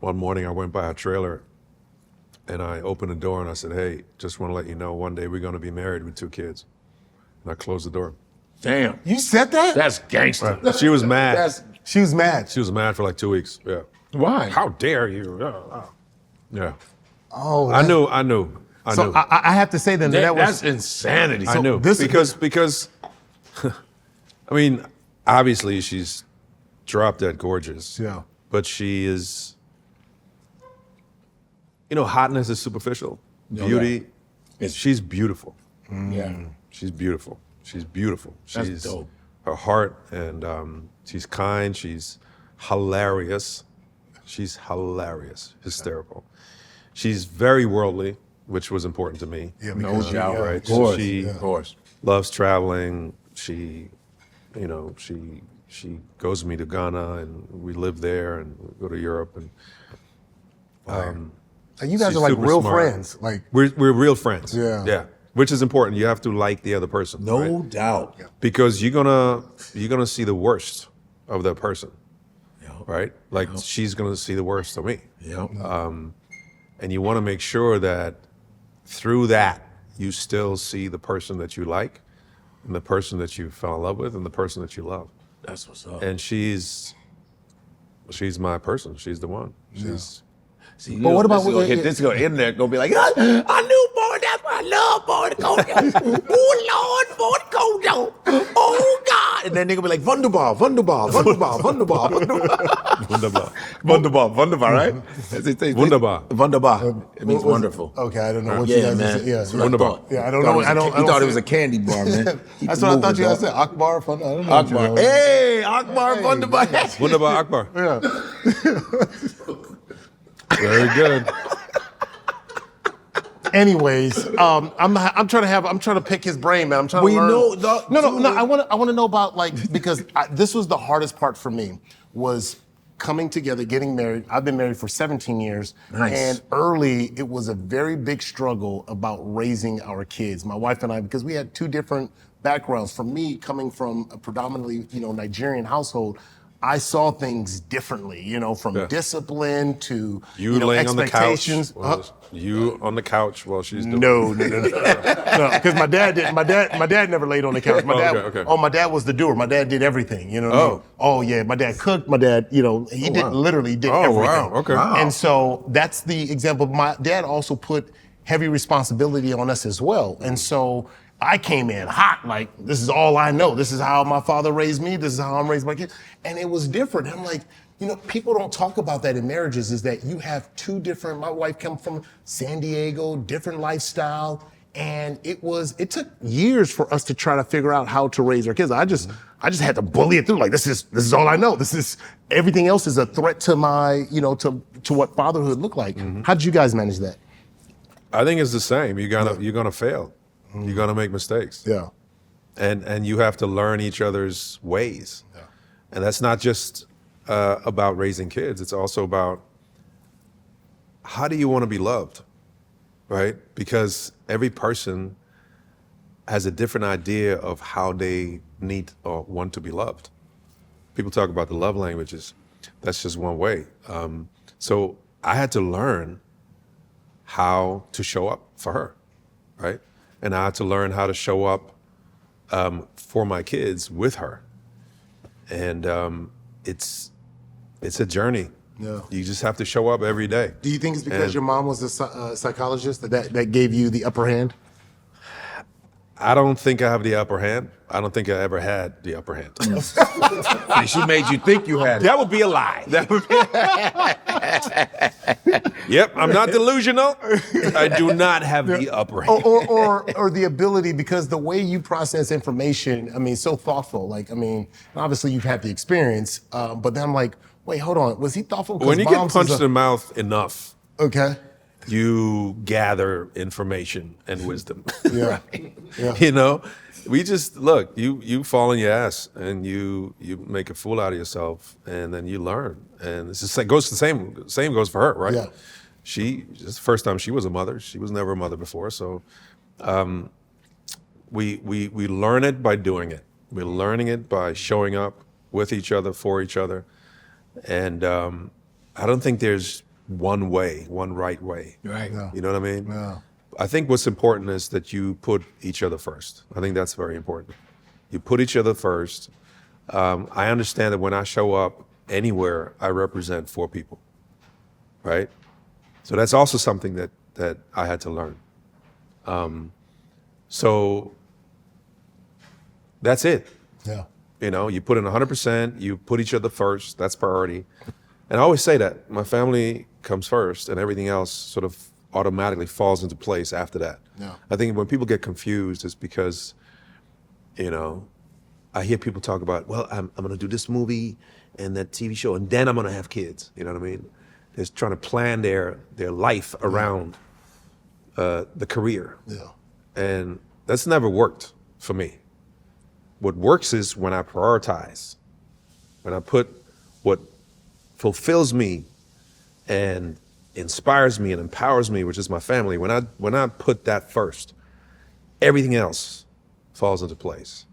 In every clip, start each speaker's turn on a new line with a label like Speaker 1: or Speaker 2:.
Speaker 1: one morning I went by a trailer and I opened the door and I said, hey, just want to let you know one day we're going to be married with 2 kids. And I closed the door.
Speaker 2: Damn.
Speaker 3: You said that?
Speaker 2: That's gangster.
Speaker 1: Right. She was mad.
Speaker 3: She was mad.
Speaker 1: She was mad for like 2 weeks. Yeah.
Speaker 2: Why?
Speaker 1: How dare you? Yeah.
Speaker 3: Oh,
Speaker 1: I knew.
Speaker 3: So I have to say then that
Speaker 2: that's
Speaker 3: was
Speaker 2: insanity.
Speaker 1: I knew. Because I mean, obviously she's drop dead gorgeous.
Speaker 3: Yeah.
Speaker 1: But she is, hotness is superficial. Beauty, she's beautiful.
Speaker 2: Yeah.
Speaker 1: She's beautiful. She's beautiful.
Speaker 2: That's
Speaker 1: She's
Speaker 2: dope.
Speaker 1: her heart, and she's kind. She's hilarious. She's hilarious, hysterical. She's very worldly, which was important to me.
Speaker 3: Yeah,
Speaker 2: No
Speaker 3: because
Speaker 2: doubt.
Speaker 3: yeah,
Speaker 1: Right.
Speaker 2: Of course.
Speaker 1: So
Speaker 2: Of course.
Speaker 1: loves traveling. She goes with me to Ghana, and we live there, and we go to Europe, and
Speaker 3: you guys
Speaker 1: she's
Speaker 3: are like
Speaker 1: super
Speaker 3: real
Speaker 1: smart.
Speaker 3: friends. Like
Speaker 1: we're real friends.
Speaker 3: Yeah.
Speaker 1: Yeah. Which is important. You have to like the other person.
Speaker 2: No
Speaker 1: right?
Speaker 2: doubt.
Speaker 1: Because you're gonna see the worst of that person.
Speaker 2: Yeah.
Speaker 1: Right? Like she's gonna see the worst of me.
Speaker 2: Yeah.
Speaker 1: And you want to make sure that through that you still see the person that you like, and the person that you fell in love with, and the person that you love.
Speaker 2: That's what's up.
Speaker 1: And she's my person. She's the one. She's
Speaker 2: See,
Speaker 3: But what about
Speaker 2: this? Is gonna internet gonna be like, I knew, boy, that's my love, boy, the Kodjoe. Oh Lord, boy, the Kodjoe. Oh God. And then they gonna be like, Wunderbar, Wunderbar, Wunderbar, Wunderbar, Wunderbar.
Speaker 1: wunderbar.
Speaker 2: Wunderbar, right?
Speaker 1: Wunderbar.
Speaker 2: Wunderbar. It means wonderful.
Speaker 3: Okay, I don't know what you
Speaker 2: Yeah,
Speaker 3: guys
Speaker 2: man.
Speaker 3: said. Yeah,
Speaker 2: That's what I
Speaker 1: Wunderbar.
Speaker 2: thought.
Speaker 3: Yeah, I don't know.
Speaker 2: He thought it was a candy bar, man.
Speaker 3: That's what I thought you guys said. Akbar, fun. I don't know. what you
Speaker 2: Akbar.
Speaker 3: know.
Speaker 2: Hey, Akbar, Wunderbar.
Speaker 1: Wunderbar Akbar.
Speaker 3: Yeah.
Speaker 1: Very good.
Speaker 3: Anyways, I'm trying to pick his brain, man. I'm trying to learn. No. I want to know about because this was the hardest part for me was coming together, getting married. I've been married for 17 years.
Speaker 2: Nice.
Speaker 3: And early, it was a very big struggle about raising our kids, my wife and I, because we had 2 different backgrounds. For me, coming from a predominantly, Nigerian household, I saw things differently, from discipline to
Speaker 1: You laying on the couch.
Speaker 3: expectations.
Speaker 1: You on the couch while she's doing
Speaker 3: No. Because my dad didn't. My dad never laid on the couch. My dad.
Speaker 1: okay.
Speaker 3: Oh, my dad was the doer. My dad did everything. You know what I mean? Oh yeah. My dad cooked. My dad, he did literally did everything.
Speaker 1: Wow. Okay. Wow.
Speaker 3: And so that's the example. My dad also put heavy responsibility on us as well. And so I came in hot, like, this is all I know. This is how my father raised me. This is how I'm raising my kids. And it was different. I'm like, people don't talk about that in marriages, is that you have 2 different, my wife came from San Diego, different lifestyle. And it took years for us to try to figure out how to raise our kids. I just had to bully it through. Like, this is all I know. Everything else is a threat to my, to what fatherhood looked like.
Speaker 1: Mm-hmm.
Speaker 3: How did you guys manage that?
Speaker 1: I think it's the same. You're gonna fail. You're gonna make mistakes.
Speaker 3: Yeah.
Speaker 1: And you have to learn each other's ways. Yeah. And that's not just about raising kids. It's also about how do you want to be loved, right? Because every person has a different idea of how they need or want to be loved. People talk about the love languages. That's just one way. So I had to learn how to show up for her, right? And I had to learn how to show up for my kids with her. And it's a journey.
Speaker 3: Yeah.
Speaker 1: You just have to show up every day.
Speaker 3: Do you think it's because your mom was a psychologist that gave you the upper hand?
Speaker 1: I don't think I have the upper hand. I don't think I ever had the upper hand.
Speaker 2: She made you think you had it.
Speaker 1: That would be a lie. Yep, I'm not delusional. I do not have the upper hand.
Speaker 3: Or the ability, because the way you process information, so thoughtful. Obviously you've had the experience, but then I'm like, wait, hold on, was he thoughtful?
Speaker 1: When you get punched in the mouth enough,
Speaker 3: okay,
Speaker 1: you gather information and wisdom.
Speaker 3: Yeah.
Speaker 1: Right?
Speaker 3: Yeah.
Speaker 1: We just look. You fall on your ass and you make a fool out of yourself, and then you learn. And it's just goes the same goes for her, right?
Speaker 3: Yeah.
Speaker 1: It's the first time she was a mother. She was never a mother before, so we learn it by doing it. We're learning it by showing up with each other, for each other, and I don't think there's one way, one right way.
Speaker 2: Right.
Speaker 3: Yeah.
Speaker 1: You know what I mean?
Speaker 3: Yeah.
Speaker 1: I think what's important is that you put each other first. I think that's very important. You put each other first. I understand that when I show up anywhere, I represent 4 people, right? So that's also something that I had to learn. So that's it.
Speaker 3: Yeah.
Speaker 1: You know, you put in 100%, you put each other first, that's priority. And I always say that my family comes first and everything else sort of automatically falls into place after that.
Speaker 3: Yeah.
Speaker 1: I think when people get confused, it's because, you know, I hear people talk about, well, I'm gonna do this movie and that TV show, and then I'm gonna have kids. You know what I mean? They're trying to plan their life around the career.
Speaker 3: Yeah.
Speaker 1: And that's never worked for me. What works is when I prioritize, when I put what fulfills me and inspires me and empowers me, which is my family. When I put that first, everything else falls into place.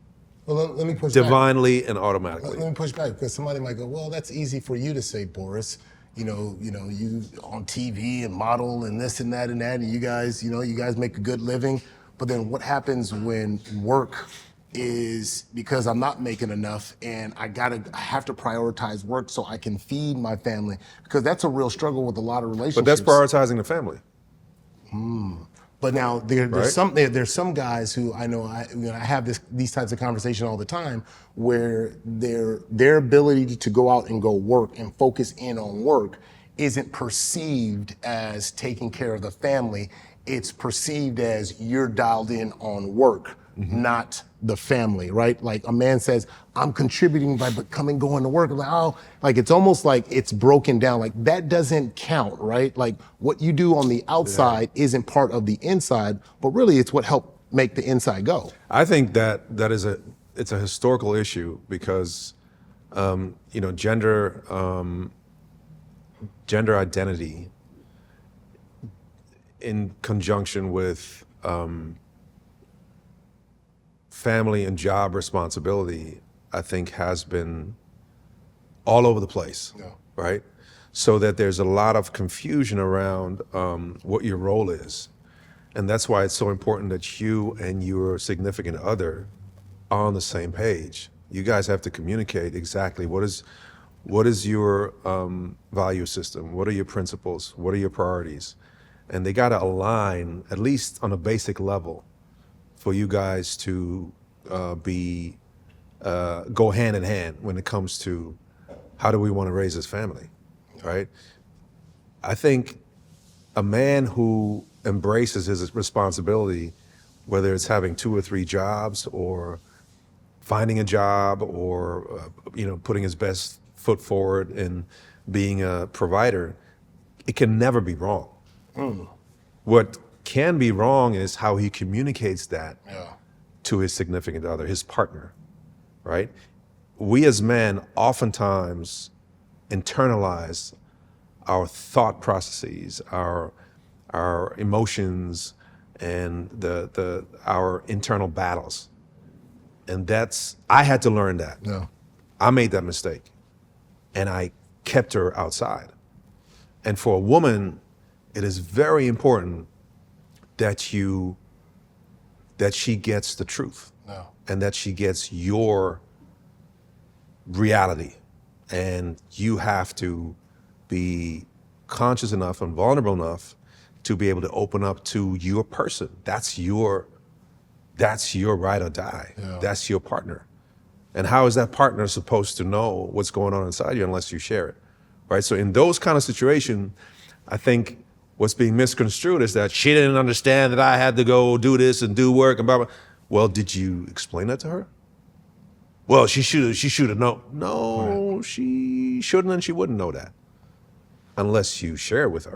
Speaker 3: Well, let me push back.
Speaker 1: Divinely and automatically.
Speaker 3: Let me push back, because somebody might go, well, that's easy for you to say, Boris. You on TV and model and this and that, and you guys make a good living. But then what happens when work is, because I'm not making enough and I have to prioritize work so I can feed my family? Because that's a real struggle with a lot of relationships.
Speaker 1: But that's prioritizing the family.
Speaker 3: But now there's
Speaker 1: Right.
Speaker 3: some guys who I know I have these types of conversations all the time, where their ability to go out and go work and focus in on work isn't perceived as taking care of the family. It's perceived as you're dialed in on work, not the family, right? Like a man says, I'm contributing by going to work. Like, oh, like it's almost like it's broken down. Like that doesn't count, right? Like what you do on the outside isn't part of the inside, but really it's what helped make the inside go.
Speaker 1: I think that it's a historical issue because, gender identity in conjunction with family and job responsibility, I think has been all over the place, right? So that there's a lot of confusion around what your role is. And that's why it's so important that you and your significant other are on the same page. You guys have to communicate exactly what is your value system, what are your principles, what are your priorities? And they gotta align, at least on a basic level, for you guys to go hand in hand when it comes to how do we want to raise this family, right? I think a man who embraces his responsibility, whether it's having 2 or 3 jobs or finding a job or putting his best foot forward and being a provider, it can never be wrong. What can be wrong is how he communicates that to his significant other, his partner, right? We as men oftentimes internalize our thought processes, our emotions, and our internal battles. And I had to learn that.
Speaker 3: Yeah.
Speaker 1: I made that mistake and I kept her outside. And for a woman, it is very important that she gets the truth and that she gets your reality. And you have to be conscious enough and vulnerable enough to be able to open up to your person. That's your ride or die.
Speaker 3: Yeah.
Speaker 1: That's your partner. And how is that partner supposed to know what's going on inside you unless you share it, right? So in those kind of situations, I think what's being misconstrued is that she didn't understand that I had to go do this and do work and blah, blah. Well, did you explain that to her? Well, she should have known. No, she shouldn't and she wouldn't know that unless you share it with her.